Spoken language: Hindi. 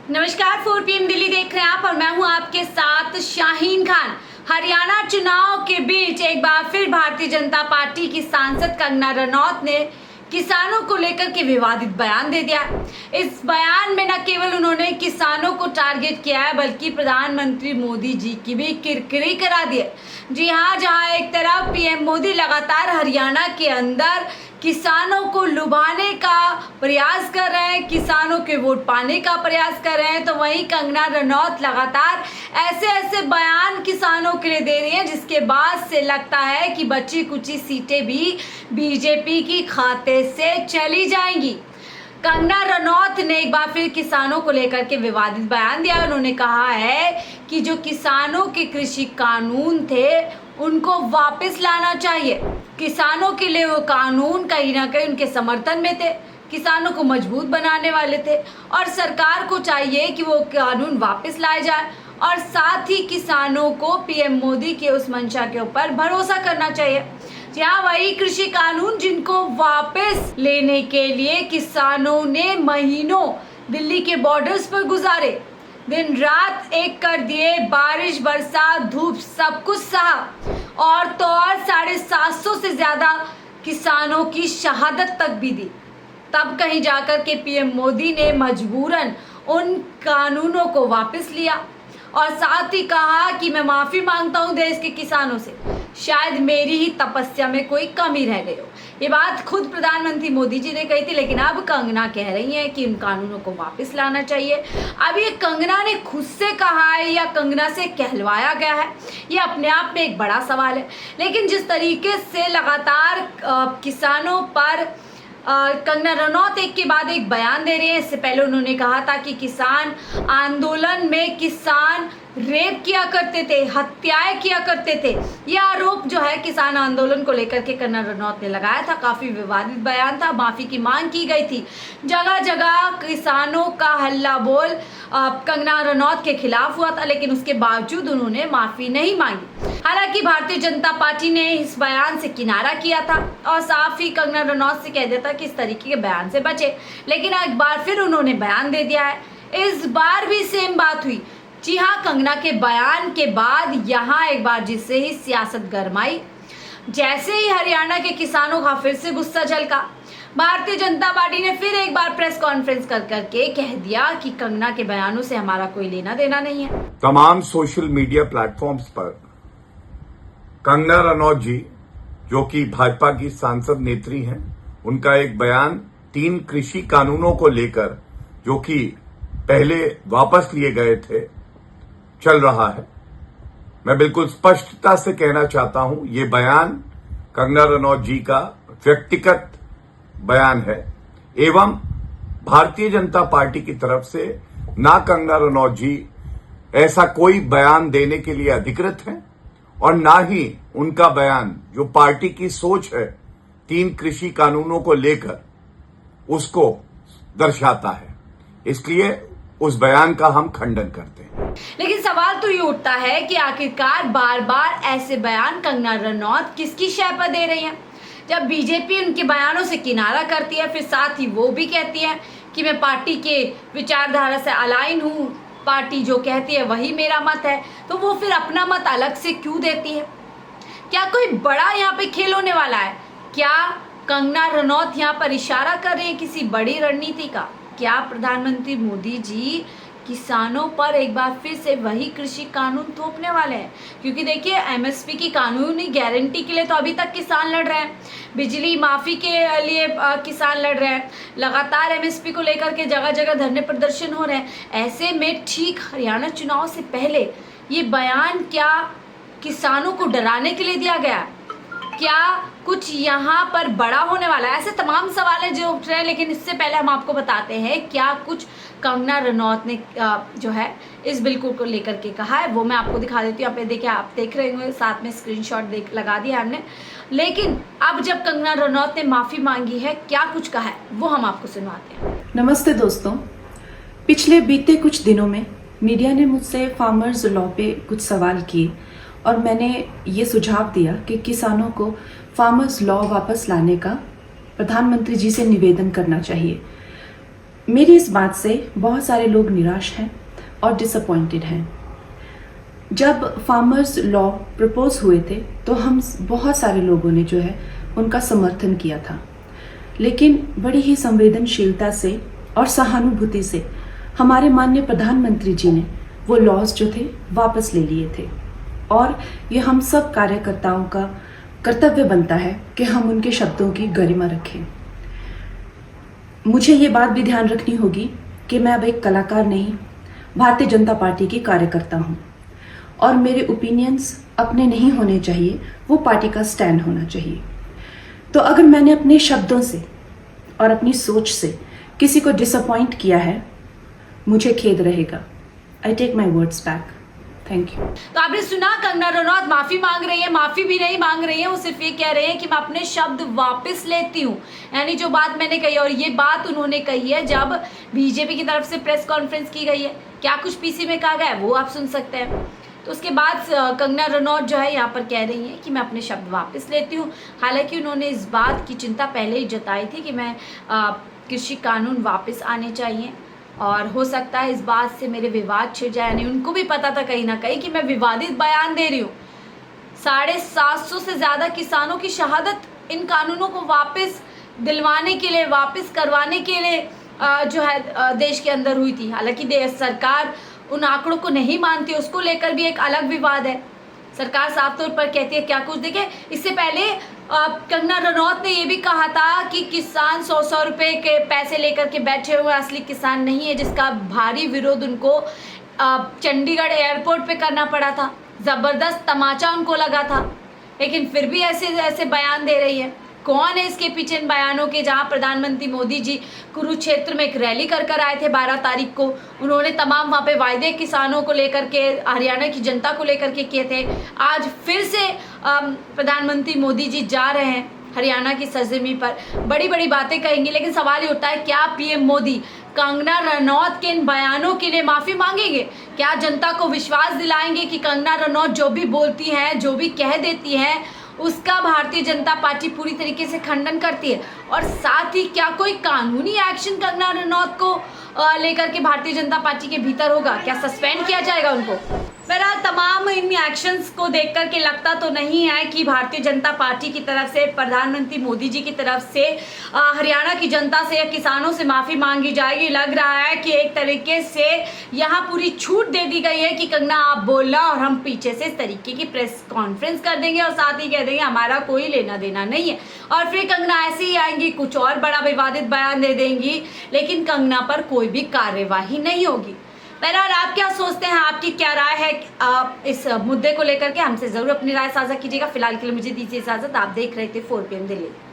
नमस्कार, 4 PM दिल्ली देख रहे हैं आप और मैं हूं आपके साथ शाहीन खान। हरियाणा चुनाव के बीच एक बार फिर भारतीय जनता पार्टी की सांसद कंगना रनौत ने किसानों को लेकर के विवादित बयान दे दिया। इस बयान में न केवल उन्होंने किसानों को टारगेट किया है बल्कि प्रधानमंत्री मोदी जी की भी किरकिरी करा दी है। जी हाँ, जहां एक तरफ पीएम मोदी लगातार हरियाणा के अंदर किसानों को लुभाने का प्रयास कर रहे हैं, किसानों के वोट पाने का प्रयास कर रहे हैं, तो वहीं कंगना रनौत लगातार ऐसे बयान किसानों के लिए दे रही है जिसके बाद से लगता है कि बची कुची सीटें भी बीजेपी की खाते से चली जाएंगी। कंगना रनौत ने एक बार फिर किसानों को लेकर के विवादित बयान दिया। उन्होंने कहा है कि जो किसानों के कृषि कानून थे उनको वापस लाना चाहिए। किसानों के लिए वो कानून कहीं ना कहीं उनके समर्थन में थे, किसानों को मजबूत बनाने वाले थे और सरकार को चाहिए कि वो कानून वापस लाए जाए और साथ ही किसानों को पीएम मोदी के उस मंशा के ऊपर भरोसा करना चाहिए। जहाँ वही कृषि कानून जिनको वापस लेने के लिए किसानों ने महीनों दिल्ली के बॉर्डर्स पर गुजारे, दिन रात एक कर दिए, बारिश बरसात धूप सब कुछ सहा और तो और 750 से ज़्यादा किसानों की शहादत तक भी दी। तब कहीं जाकर के पीएम मोदी ने मजबूरन उन कानूनों को वापस लिया और साथ ही कहा कि मैं माफ़ी मांगता हूं देश के किसानों से, शायद मेरी ही तपस्या में कोई कमी रह गई हो। ये बात खुद प्रधानमंत्री मोदी जी ने कही थी, लेकिन अब कंगना कह रही हैं कि उन कानूनों को वापस लाना चाहिए। अब ये कंगना ने खुद से कहा है या कंगना से कहलवाया गया है, ये अपने आप में एक बड़ा सवाल है। लेकिन जिस तरीके से लगातार किसानों पर कंगना रनौत एक के बाद एक बयान दे रही है। इससे पहले उन्होंने कहा था कि किसान आंदोलन में किसान रेप किया करते थे, हत्याएं किया करते थे। यह आरोप जो है किसान आंदोलन को लेकर के कंगना रनौत ने लगाया था। काफ़ी विवादित बयान था, माफ़ी की मांग की गई थी, जगह जगह किसानों का हल्ला बोल कंगना रनौत के खिलाफ हुआ था, लेकिन उसके बावजूद उन्होंने माफ़ी नहीं मांगी। हालांकि भारतीय जनता पार्टी ने इस बयान से किनारा किया था और साफ ही कंगना रनौत से कह देता कि इस तरीके के बयान से बचे, लेकिन एक बार फिर उन्होंने बयान दे दिया है। इस बार भी सेम बात हुई। जी हाँ, कंगना के बयान के बाद यहाँ एक बार जिससे ही सियासत गरमाई, जैसे ही हरियाणा के किसानों का फिर से गुस्सा झलका, भारतीय जनता पार्टी ने फिर एक बार प्रेस कॉन्फ्रेंस कर करके कह दिया कि कंगना के बयानों से हमारा कोई लेना देना नहीं है। तमाम सोशल मीडिया प्लेटफॉर्म्स पर कंगना रनौत जी, जो कि भाजपा की सांसद नेत्री हैं, उनका एक बयान 3 कृषि कानूनों को लेकर, जो कि पहले वापस लिए गए थे, चल रहा है। मैं बिल्कुल स्पष्टता से कहना चाहता हूं, ये बयान कंगना रनौत जी का व्यक्तिगत बयान है एवं भारतीय जनता पार्टी की तरफ से ना कंगना रनौत जी ऐसा कोई बयान देने के लिए अधिकृत हैं और ना ही उनका बयान जो पार्टी की सोच है 3 कृषि कानूनों को लेकर उसको दर्शाता है। इसलिए उस बयान का हम खंडन करते हैं। लेकिन सवाल तो ये उठता है कि आखिरकार बार बार ऐसे बयान कंगना रनौत किसकी शय पर दे रही हैं? जब बीजेपी उनके बयानों से किनारा करती है, फिर साथ ही वो भी कहती है कि मैं पार्टी के विचारधारा से अलाइन हूँ, पार्टी जो कहती है वही मेरा मत है, तो वो फिर अपना मत अलग से क्यों देती है? क्या कोई बड़ा यहाँ पे खेल होने वाला है? क्या कंगना रनौत यहाँ पर इशारा कर रही है किसी बड़ी रणनीति का? क्या प्रधानमंत्री मोदी जी किसानों पर एक बार फिर से वही कृषि कानून थोपने वाले हैं? क्योंकि देखिए, एमएसपी की कानूनी गारंटी के लिए तो अभी तक किसान लड़ रहे हैं, बिजली माफ़ी के लिए किसान लड़ रहे हैं, लगातार एमएसपी को लेकर के जगह जगह धरने प्रदर्शन हो रहे हैं। ऐसे में ठीक हरियाणा चुनाव से पहले ये बयान क्या किसानों को डराने के लिए दिया गया? क्या कुछ यहाँ पर बड़ा होने वाला है? ऐसे तमाम सवाल है जो उठ रहे हैं, लेकिन इससे पहले हम आपको बताते हैं क्या कुछ कंगना रनौत ने जो है इस बिल को लेकर के कहा है, वो मैं आपको दिखा देती हूँ। आप देखिए, आप देख रहे होंगे, साथ में स्क्रीनशॉट लगा दिया हमने। लेकिन अब जब कंगना रनौत ने माफ़ी मांगी है, क्या कुछ कहा है, वो हम आपको सुनवाते हैं। नमस्ते दोस्तों, पिछले बीते कुछ दिनों में मीडिया ने मुझसे फार्मर्स लॉ पे कुछ सवाल किए और मैंने ये सुझाव दिया कि किसानों को फार्मर्स लॉ वापस लाने का प्रधानमंत्री जी से निवेदन करना चाहिए। मेरी इस बात से बहुत सारे लोग निराश हैं और डिसअपॉइंटेड हैं। जब फार्मर्स लॉ प्रपोज हुए थे तो हम बहुत सारे लोगों ने जो है उनका समर्थन किया था, लेकिन बड़ी ही संवेदनशीलता से और सहानुभूति से हमारे माननीय प्रधानमंत्री जी ने वो लॉज जो थे वापस ले लिए थे। और ये हम सब कार्यकर्ताओं का कर्तव्य बनता है कि हम उनके शब्दों की गरिमा रखें। मुझे ये बात भी ध्यान रखनी होगी कि मैं अब एक कलाकार नहीं, भारतीय जनता पार्टी की कार्यकर्ता हूँ और मेरे ओपिनियंस अपने नहीं होने चाहिए, वो पार्टी का स्टैंड होना चाहिए। तो अगर मैंने अपने शब्दों से और अपनी सोच से किसी को डिसअपॉइंट किया है, मुझे खेद रहेगा। I take my words back. Thank you. तो आपने सुना, कंगना रनौत माफी मांग रही है, माफी भी नहीं मांग रही है, वो सिर्फ ये कह रहे हैं कि मैं अपने शब्द वापस लेती हूँ। यानी जो बात मैंने कही, और ये बात उन्होंने कही है जब बीजेपी की तरफ से प्रेस कॉन्फ्रेंस की गई है। क्या कुछ पीसी में कहा गया है वो आप सुन सकते हैं। तो उसके बाद कंगना रनौत जो है यहाँ पर कह रही है कि मैं अपने शब्द वापस लेती हूँ। हालांकि उन्होंने इस बात की चिंता पहले ही जताई थी कि मैं कृषि कानून वापस आने चाहिए और हो सकता है इस बात से मेरे विवाद छिड़ जाए। यानी उनको भी पता था कहीं ना कहीं कि मैं विवादित बयान दे रही हूँ। 750 से ज़्यादा किसानों की शहादत इन कानूनों को वापस दिलवाने के लिए, वापस करवाने के लिए जो है देश के अंदर हुई थी। हालांकि सरकार उन आंकड़ों को नहीं मानती, उसको लेकर भी एक अलग विवाद है। सरकार साफ तौर पर कहती है क्या कुछ। देखिए, इससे पहले कंगना रनौत ने ये भी कहा था कि किसान 100 रुपए के पैसे लेकर के बैठे हुए असली किसान नहीं है, जिसका भारी विरोध उनको चंडीगढ़ एयरपोर्ट पे करना पड़ा था। ज़बरदस्त तमाचा उनको लगा था, लेकिन फिर भी ऐसे बयान दे रही है। कौन है इसके पीछे इन बयानों के? जहां प्रधानमंत्री मोदी जी कुरुक्षेत्र में एक रैली कर आए थे 12 तारीख को, उन्होंने तमाम वहां पे वायदे किसानों को लेकर के, हरियाणा की जनता को लेकर के किए थे। आज फिर से प्रधानमंत्री मोदी जी जा रहे हैं हरियाणा की सरजमी पर, बड़ी बड़ी बातें कहेंगे। लेकिन सवाल ये उठता है, क्या पीएम मोदी कंगना रनौत के इन बयानों के लिए माफ़ी मांगेंगे? क्या जनता को विश्वास दिलाएंगे कि कंगना रनौत जो भी बोलती हैं, जो भी कह देती हैं, उसका भारतीय जनता पार्टी पूरी तरीके से खंडन करती है? और साथ ही क्या कोई कानूनी एक्शन कंगना रनौत को लेकर के भारतीय जनता पार्टी के भीतर होगा? क्या सस्पेंड किया जाएगा उनको? बहरहाल तमाम इन एक्शंस को देख कर के लगता तो नहीं है कि भारतीय जनता पार्टी की तरफ से, प्रधानमंत्री मोदी जी की तरफ से हरियाणा की जनता से या किसानों से माफ़ी मांगी जाएगी। लग रहा है कि एक तरीके से यहाँ पूरी छूट दे दी गई है कि कंगना आप बोलना और हम पीछे से इस तरीके की प्रेस कॉन्फ्रेंस कर देंगे और साथ ही कह देंगे हमारा कोई लेना देना नहीं है। और फिर कंगना ऐसे ही आएंगी, कुछ और बड़ा विवादित बयान दे देंगी, लेकिन कंगना पर कोई भी कार्यवाही नहीं होगी। बहरहाल आप क्या सोचते हैं, आपकी क्या राय है इस मुद्दे को लेकर के? हमसे ज़रूर अपनी राय साझा कीजिएगा। फिलहाल के लिए मुझे दीजिए इजाज़त। आप देख रहे थे 4 PM दिल्ली।